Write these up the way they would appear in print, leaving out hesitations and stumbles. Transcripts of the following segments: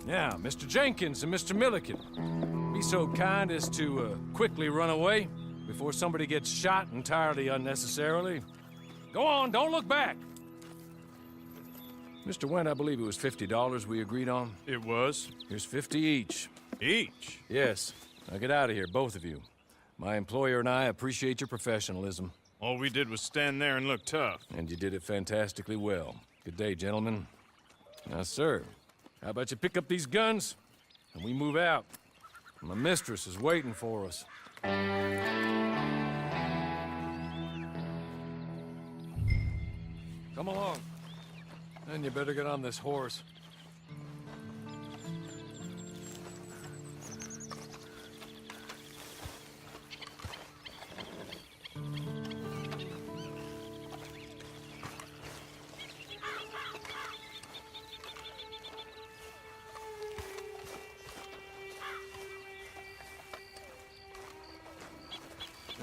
Now, Mr. Jenkins and Mr. Milliken, be so kind as to quickly run away before somebody gets shot entirely unnecessarily. Go on, don't look back. Mr. Wendt, I believe it was $50 we agreed on. It was. Here's 50 each. Each? Yes. Now get out of here, both of you. My employer and I appreciate your professionalism. All we did was stand there and look tough. And you did it fantastically well. Good day, gentlemen. Now, sir, how about you pick up these guns and we move out? My mistress is waiting for us. Come along. Then you better get on this horse.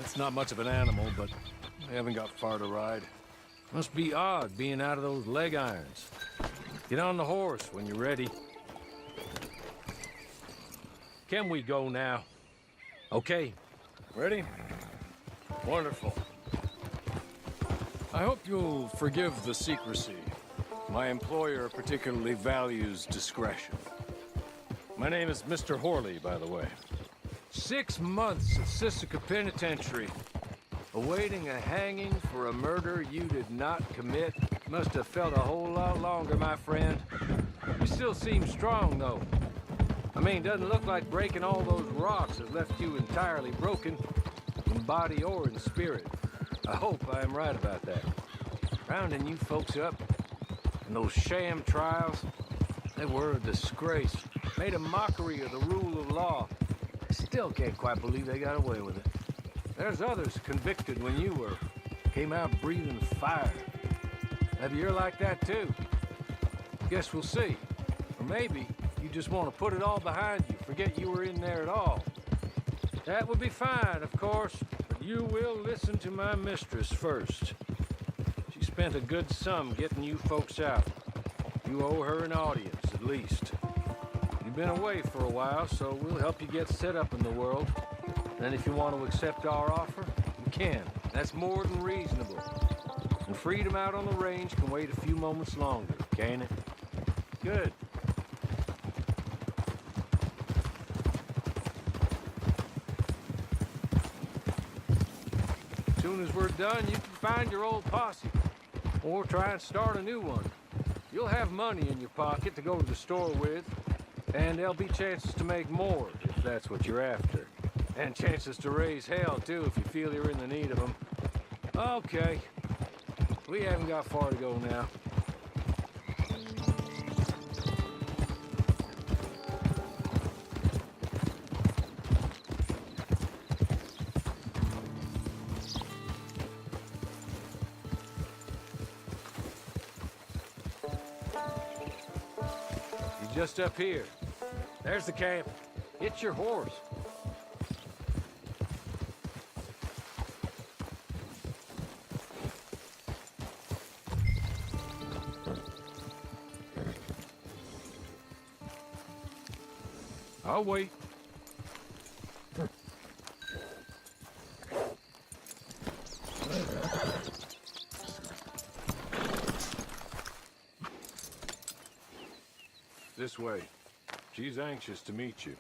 It's not much of an animal, but I haven't got far to ride. Must be odd being out of those leg irons. Get on the horse when you're ready. Can we go now? Okay. Ready? Wonderful. I hope you'll forgive the secrecy. My employer particularly values discretion. My name is Mr. Horley, by the way. 6 months at Sisika Penitentiary, awaiting a hanging for a murder you did not commit. Must have felt a whole lot longer, my friend. You still seem strong, though. I mean, doesn't look like breaking all those rocks has left you entirely broken, in body or in spirit. I hope I am right about that. Rounding you folks up, and those sham trials, they were a disgrace. Made a mockery of the rule of law. Still can't quite believe they got away with it. There's others convicted when you were. Came out breathing fire. Maybe you're like that too. Guess we'll see. Or maybe you just want to put it all behind you, forget you were in there at all. That would be fine, of course, but you will listen to my mistress first. She spent a good sum getting you folks out. You owe her an audience, at least. You've been away for a while, so we'll help you get set up in the world. Then if you want to accept our offer, you can. That's more than reasonable. And freedom out on the range can wait a few moments longer, can't it? Good. As soon as we're done, you can find your old posse. Or try and start a new one. You'll have money in your pocket to go to the store with. And there'll be chances to make more, if that's what you're after. And chances to raise hell, too, if you feel you're in the need of them. Okay. We haven't got far to go now. You're just up here. There's the camp. Hit your horse. I'll wait. This way. She's anxious to meet you.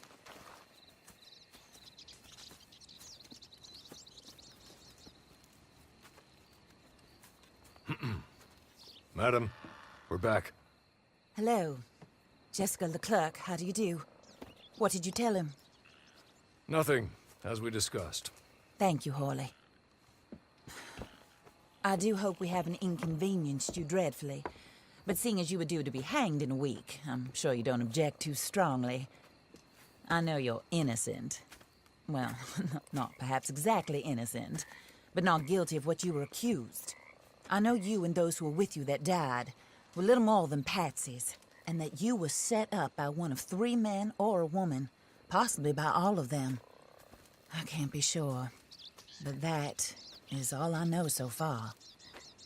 Madam, we're back. Hello. Jessica Leclerc, how do you do? What did you tell him? Nothing, as we discussed. Thank you, Horley. I do hope we haven't inconvenienced you dreadfully. But seeing as you were due to be hanged in a week, I'm sure you don't object too strongly. I know you're innocent. Well, not perhaps exactly innocent, but not guilty of what you were accused. I know you and those who were with you that died were little more than patsies, and that you were set up by one of 3 men or a woman, possibly by all of them. I can't be sure, but that is all I know so far.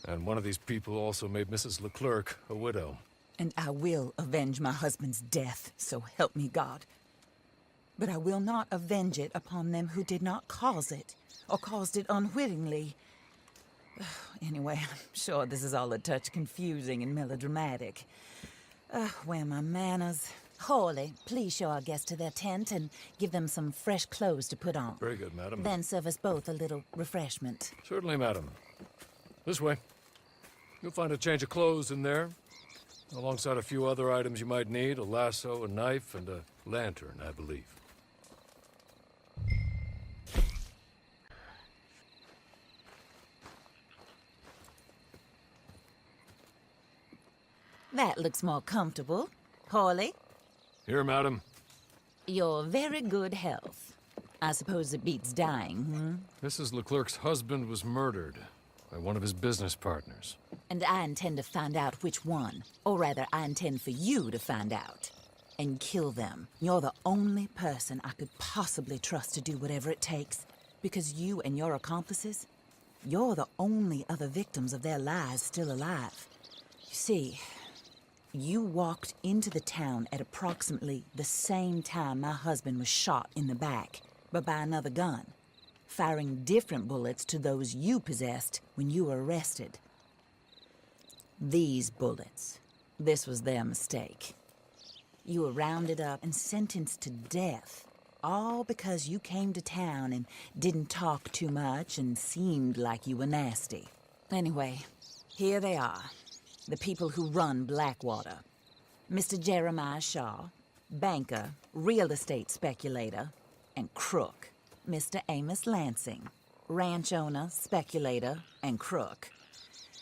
And one of these people also made Mrs. Leclerc a widow. And I will avenge my husband's death, so help me God. But I will not avenge it upon them who did not cause it, or caused it unwittingly. Anyway, I'm sure this is all a touch confusing and melodramatic. Where are my manners? Hawley, please show our guests to their tent and give them some fresh clothes to put on. Very good, madam. Then serve us both a little refreshment. Certainly, madam. This way. You'll find a change of clothes in there, alongside a few other items you might need, a lasso, a knife, and a lantern, I believe. That looks more comfortable. Hawley, Here, madam. your very good health. I suppose it beats dying, Mrs. Leclerc's husband was murdered by one of his business partners. And I intend to find out which one. Or rather, I intend for you to find out. And kill them. You're the only person I could possibly trust to do whatever it takes. Because you and your accomplices, you're the only other victims of their lives still alive. You see, you walked into the town at approximately the same time my husband was shot in the back, but by another gun, firing different bullets to those you possessed when you were arrested. These bullets, this was their mistake. You were rounded up and sentenced to death, all because you came to town and didn't talk too much and seemed like you were nasty. Anyway, here they are. The people who run Blackwater. Mr. Jeremiah Shaw, banker, real estate speculator, and crook. Mr. Amos Lansing, ranch owner, speculator, and crook.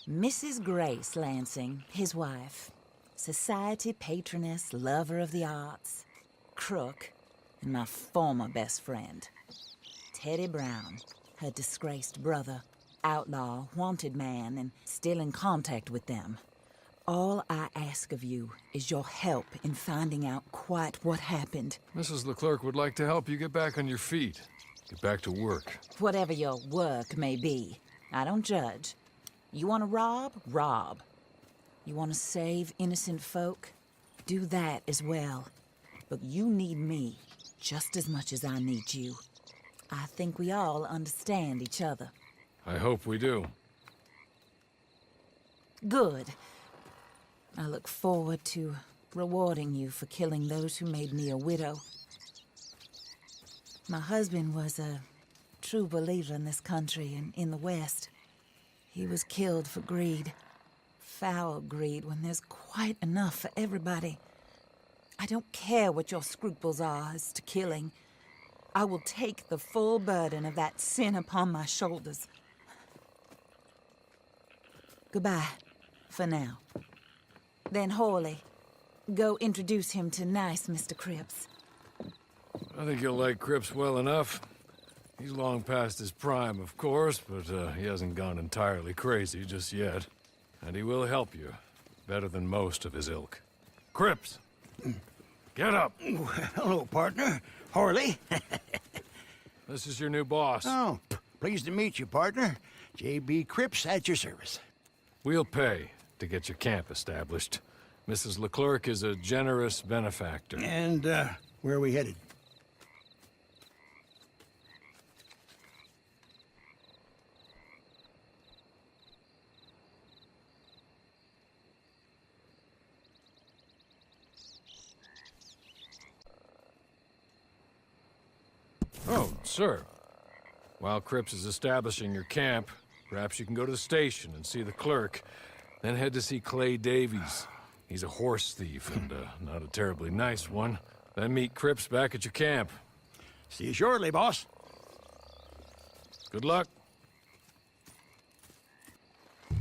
Mrs. Grace Lansing, his wife, society patroness, lover of the arts, crook, and my former best friend. Teddy Brown, her disgraced brother, outlaw, wanted man, and still in contact with them. All I ask of you is your help in finding out quite what happened. Mrs. Leclerc would like to help you get back on your feet. Get back to work. Whatever your work may be, I don't judge. You want to rob? Rob. You want to save innocent folk? Do that as well. But you need me just as much as I need you. I think we all understand each other. I hope we do. Good. I look forward to rewarding you for killing those who made me a widow. My husband was a true believer in this country and in the West. He was killed for greed. Foul greed when there's quite enough for everybody. I don't care what your scruples are as to killing. I will take the full burden of that sin upon my shoulders. Goodbye, for now. Then Hawley, go introduce him to nice Mr. Cripps. I think you'll like Cripps well enough. He's long past his prime, of course, but he hasn't gone entirely crazy just yet. And he will help you, better than most of his ilk. Cripps! Get up! Hello, partner. Hawley. This is your new boss. Oh, pleased to meet you, partner. J.B. Cripps at your service. We'll pay to get your camp established. Mrs. Leclerc is a generous benefactor. And, where are we headed? Oh, sir. While Cripps is establishing your camp, perhaps you can go to the station and see the clerk, then head to see Clay Davies. He's a horse thief and not a terribly nice one. Then meet Cripps back at your camp. See you shortly, boss. Good luck. The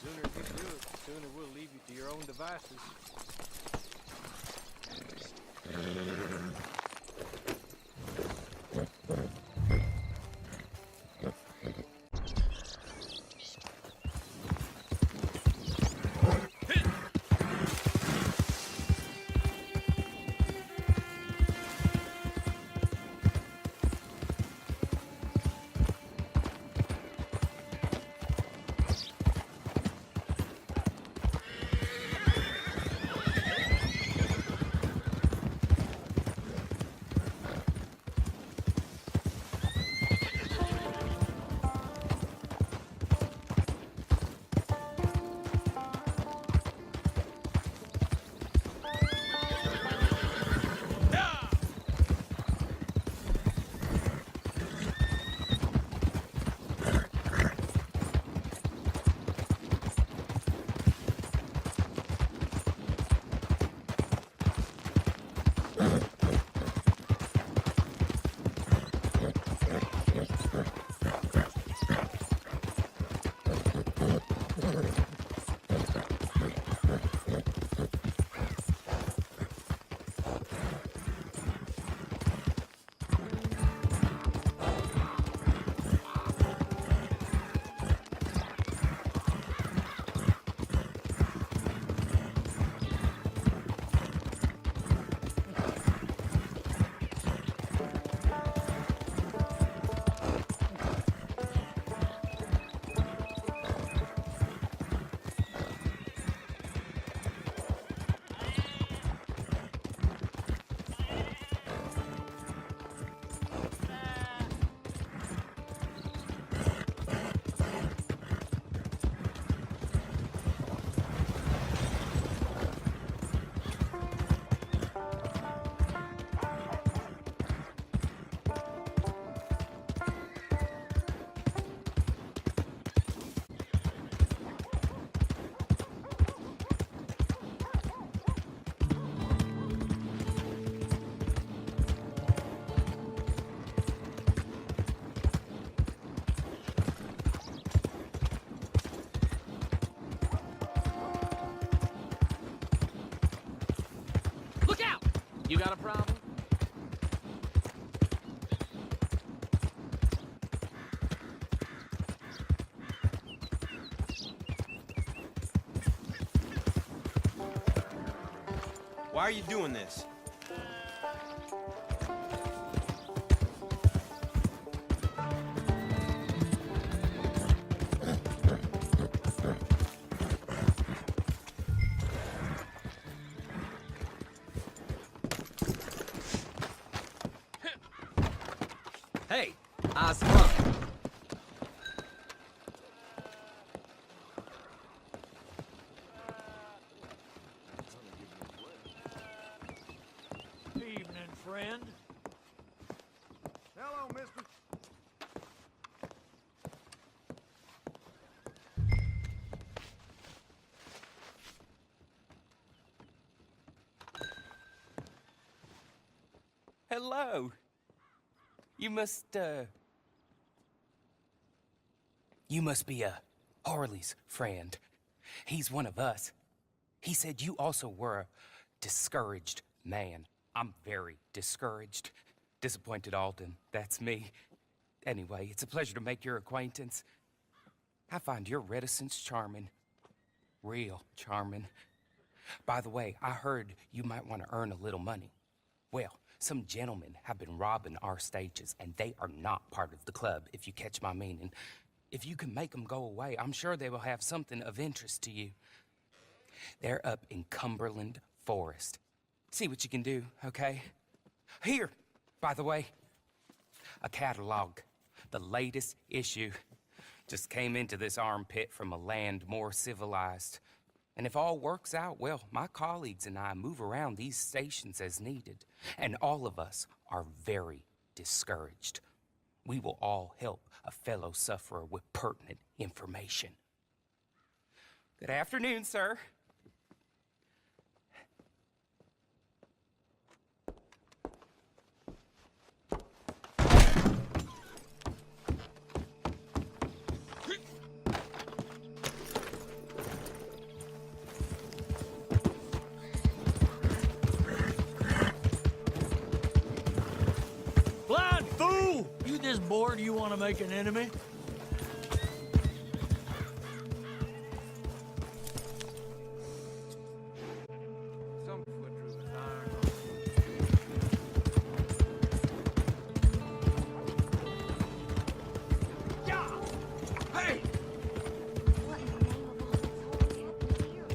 sooner you do it, the sooner we'll leave you to your own devices. You got a problem? Why are you doing this? Hey, eyes front. Evening, friend. Hello, mister. Hello. You must be Harley's friend. He's one of us. He said you also were a discouraged man. I'm very discouraged. Disappointed Alden, that's me. Anyway, it's a pleasure to make your acquaintance. I find your reticence charming. Real charming. By the way, I heard you might want to earn a little money. Well, some gentlemen have been robbing our stages, and they are not part of the club, if you catch my meaning. If you can make them go away, I'm sure they will have something of interest to you. They're up in Cumberland Forest. See what you can do, okay? Here, by the way, a catalog. The latest issue. Just came into this armpit from a land more civilized. And if all works out, well, my colleagues and I move around these stations as needed. And all of us are very discouraged. We will all help a fellow sufferer with pertinent information. Good afternoon, sir. Blind fool! You this bored you want to make an enemy? Some foot drew his iron. Yeah! Hey! What in the name of all that's holy happened here?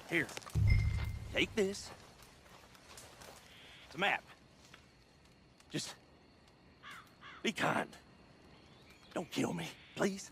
Here. Take this. It's a map. Just be kind. Don't kill me, please.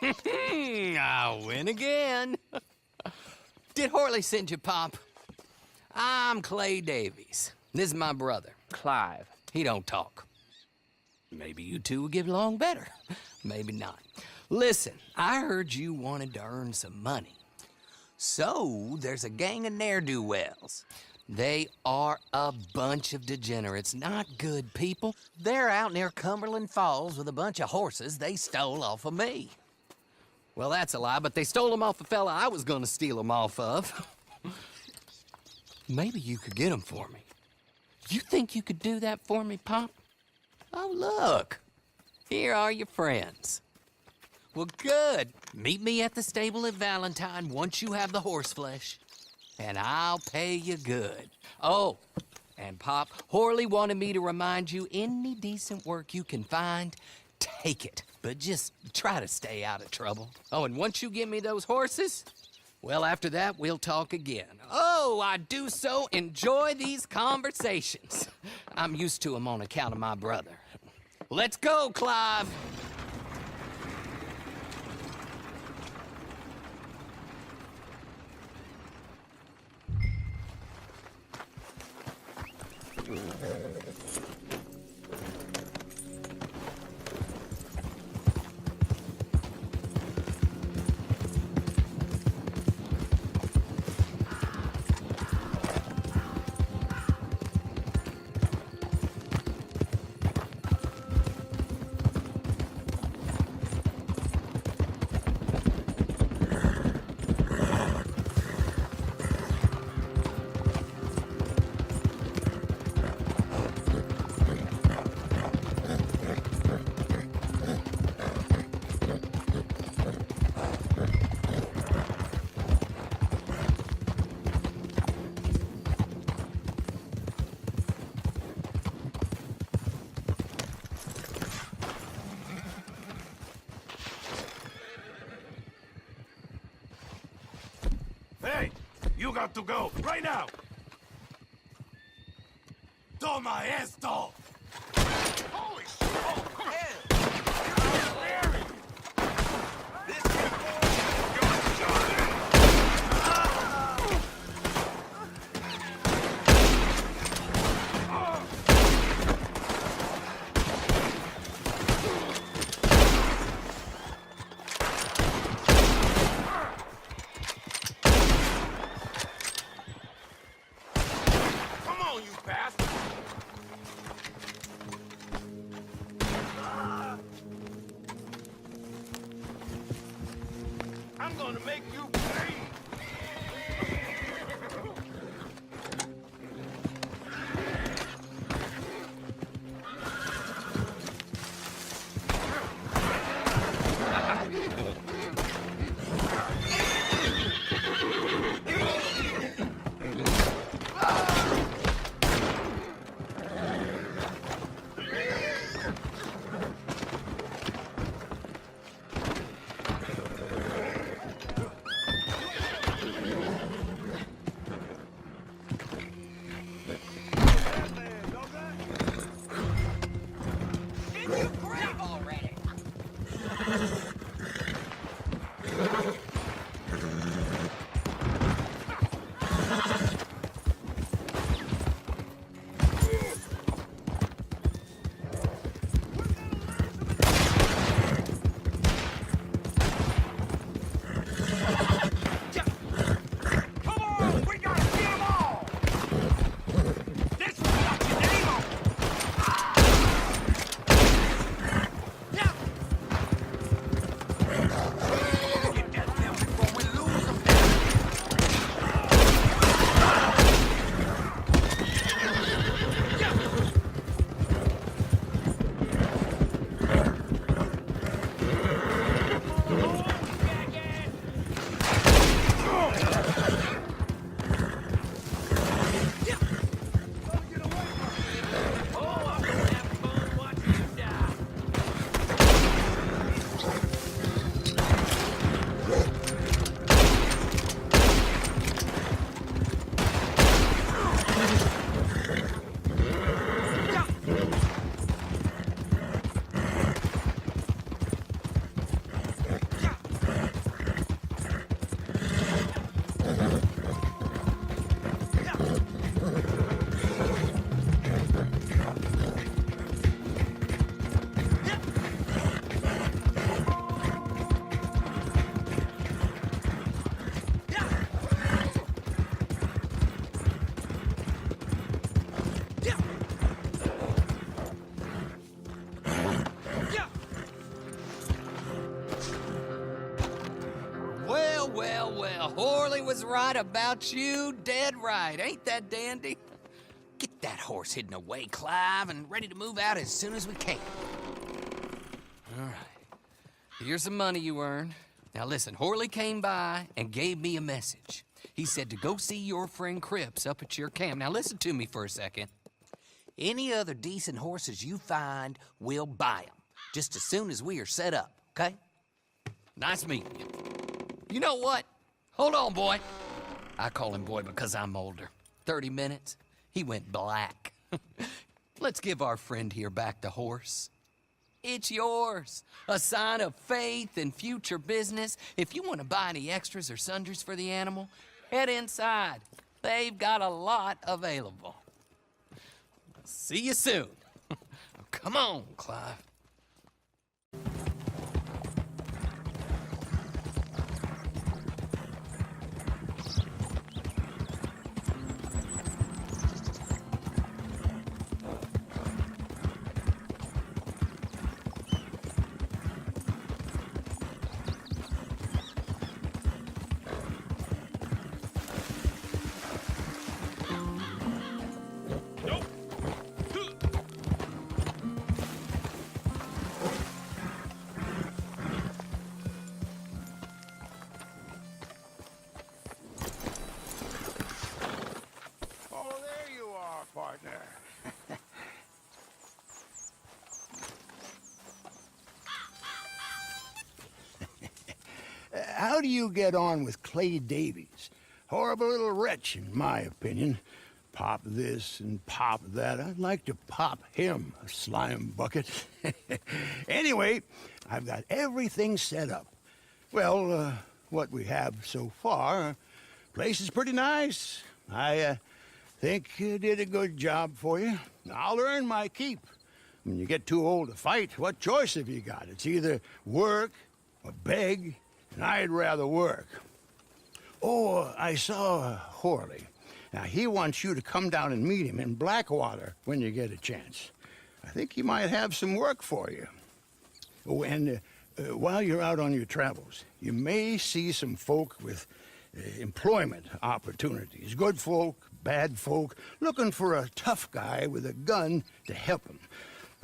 I win again. Did Horley send you, Pop? I'm Clay Davies. This is my brother, Clive. He don't talk. Maybe you two will get along better. Maybe not. Listen, I heard you wanted to earn some money. So, there's a gang of ne'er-do-wells. They are a bunch of degenerates, not good people. They're out near Cumberland Falls with a bunch of horses they stole off of me. Well, that's a lie, but they stole them off a fella I was gonna steal them off of. Maybe you could get them for me. You think you could do that for me, Pop? Oh, look. Here are your friends. Well, good. Meet me at the stable at Valentine once you have the horse flesh, and I'll pay you good. Oh, and Pop, Horley wanted me to remind you, any decent work you can find, take it. But just try to stay out of trouble. Oh, and once you give me those horses, well, after that, we'll talk again. Oh, I do so enjoy these conversations. I'm used to them on account of my brother. Let's go, Clive. Hey, you got to go right now. Toma esto. Holy shit! Oh, I'm gonna make you pay! Yeah, Horley was right about you, dead right. Ain't that dandy? Get that horse hidden away, Clive, and ready to move out as soon as we can. All right. Here's the money you earned. Now listen, Horley came by and gave me a message. He said to go see your friend Cripps up at your camp. Now listen to me for a second. Any other decent horses you find, we'll buy them. Just as soon as we are set up, okay? Nice meeting you. You know what? Hold on, boy. I call him boy because I'm older. 30 minutes, he went black. Let's give our friend here back the horse. It's yours. A sign of faith and future business. If you want to buy any extras or sundries for the animal, head inside. They've got a lot available. See you soon. Come on, Clive. Oh, there you are, partner. How do you get on with Clay Davies? Horrible little wretch, in my opinion. Pop this and pop that. I'd like to pop him, a slime bucket. Anyway, I've got everything set up. Well, what we have so far, place is pretty nice. I think you did a good job for you. I'll earn my keep. When you get too old to fight, what choice have you got? It's either work or beg, and I'd rather work. Oh, I saw Horley. Now, he wants you to come down and meet him in Blackwater when you get a chance. I think he might have some work for you. Oh, and while you're out on your travels, you may see some folk with employment opportunities. Good folk, bad folk, looking for a tough guy with a gun to help them.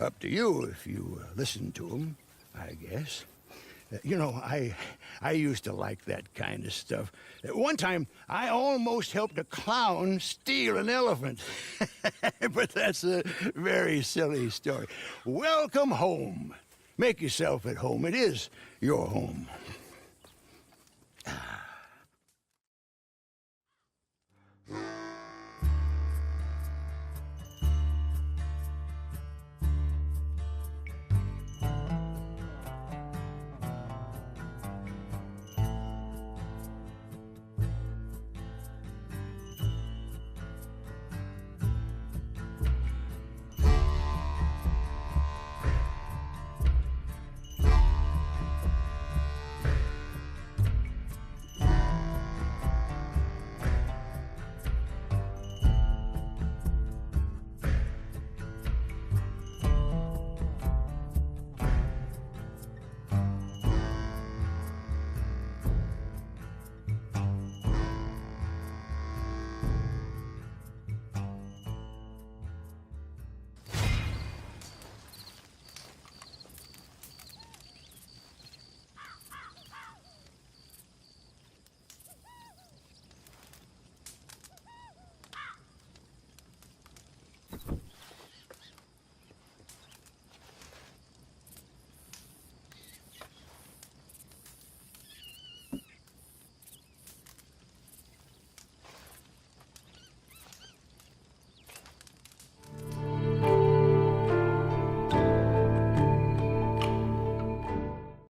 Up to you if you listen to them, I guess. You know, I used to like that kind of stuff. One time, I almost helped a clown steal an elephant. But that's a very silly story. Welcome home. Make yourself at home. It is your home.